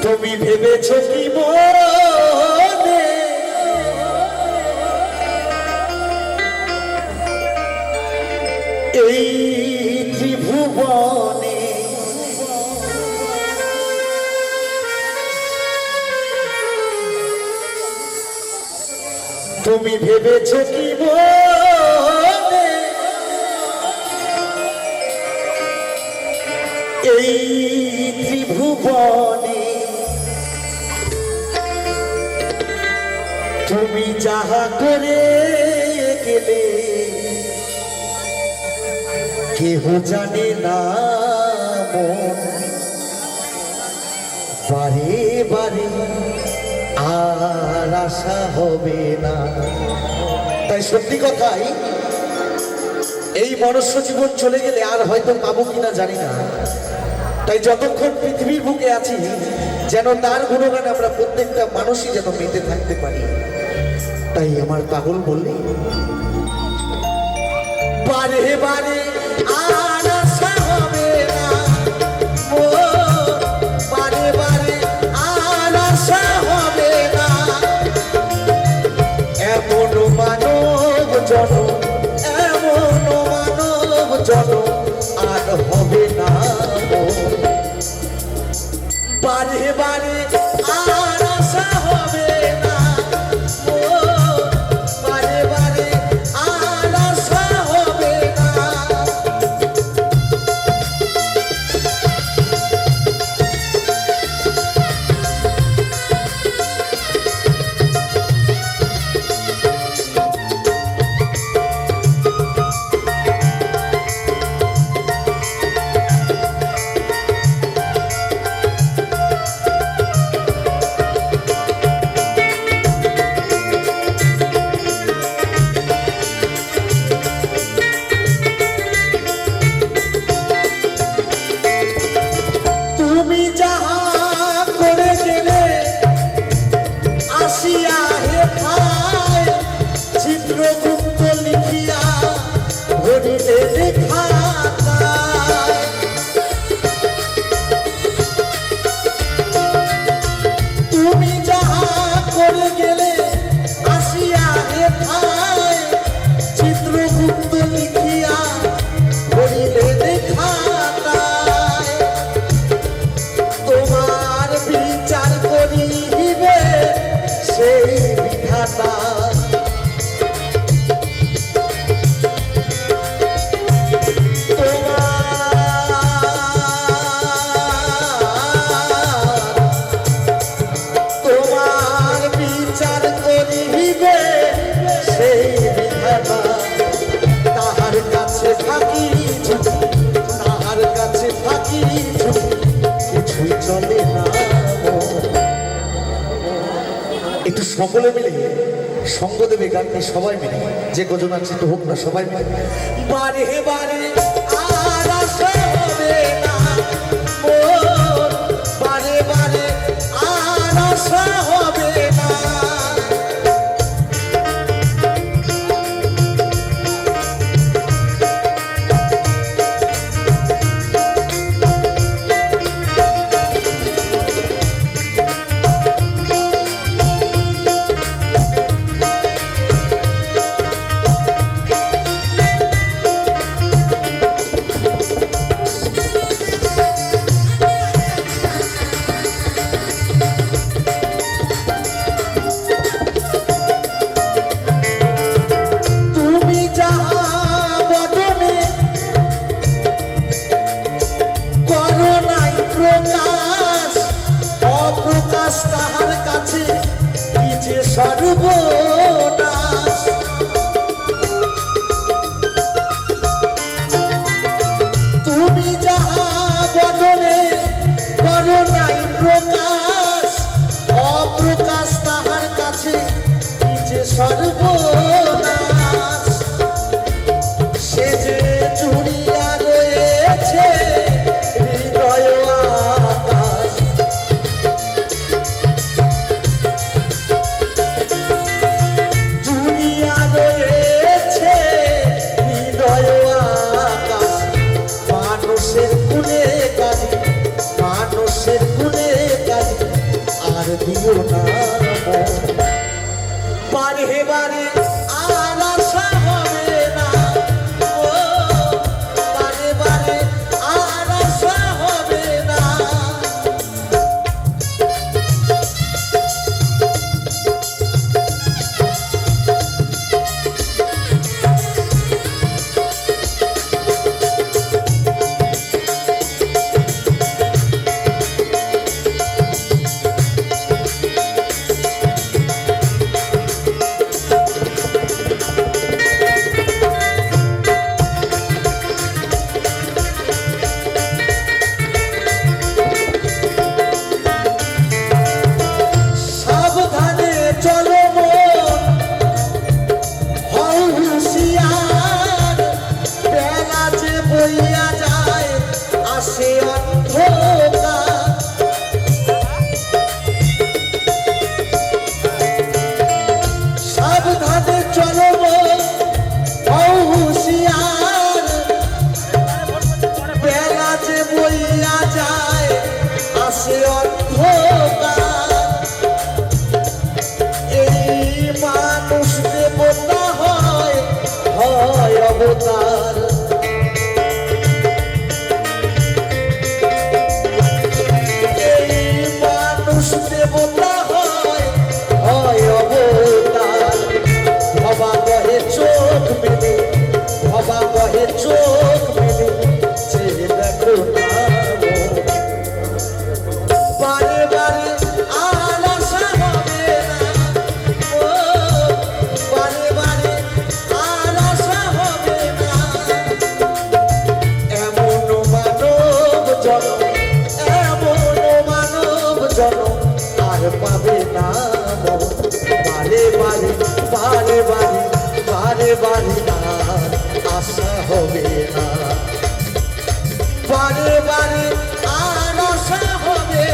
তুমি ভেবেছো কি মনে এই ত্রিভুবনে তুমি ভেবেছো কি মনে এই ত্রিভুবনে তুমি যাহা করে গেলে কেহ জানে না মন বারে বারে আর আশা হবে না। তাই সত্যি কথাই এই মনুষ্য জীবন চলে গেলে আর হয়তো পাবো কিনা জানি না। তাই যতক্ষণ পৃথিবীর বুকে আছি যেন তার গুণগান আমরা প্রত্যেকটা মানুষই যেন মেতে থাকতে পারি। তাই আমার পাগল বললি বারে বারে আর আশা হবে না, ও বারে বারে আর আশা হবে না। এমন মানব জনম, এমন মানব জনম আর হবে না। বারে বারে আর আশা হবে না, ও বারে বারে আর আশা হবে না। তুমি যাহা করে গেলে আসিয়া হে ভাই চিত্রগুপ্ত লিখিয়া ধরিলে লেখা তুমি যাহা করে গেলে আসিয়া হে ভাই চিত্রগুপ্ত লিখিয়া ধরিলে লেখা তোমার বিচার করিবে সেই বিধাতা। তোমার বিচার করিবে সেই বিধাতা। তাহার কাছে থাকি ঝুঁকি, তাহার কাছে থাকি ঝুঁকি কিছুই চলে না। একটু সকলে মিলে সঙ্গ দেবে গানটি, সবাই মিলে যে কজন আছে তো হোক না, সবাই মিলে বারে বারে আর আশা হবে না, ও বারে বারে আর আশা হবে না। অবতার। এই মানুষ দেবতা হয় অবতার। ভবা বহে চোখ মেলে, ভবা বহে চোখ মেলে, যে দেখো না বারে বারে আর আশা হবে না, ও বারে বারে আর আশা হবে না। এমন মানব জনম, এমন মানব জনম আর পাবে না। বারে বারে বারে বারে বারে বারে আর আশা হবে না, বারে বারে আর আশা হবে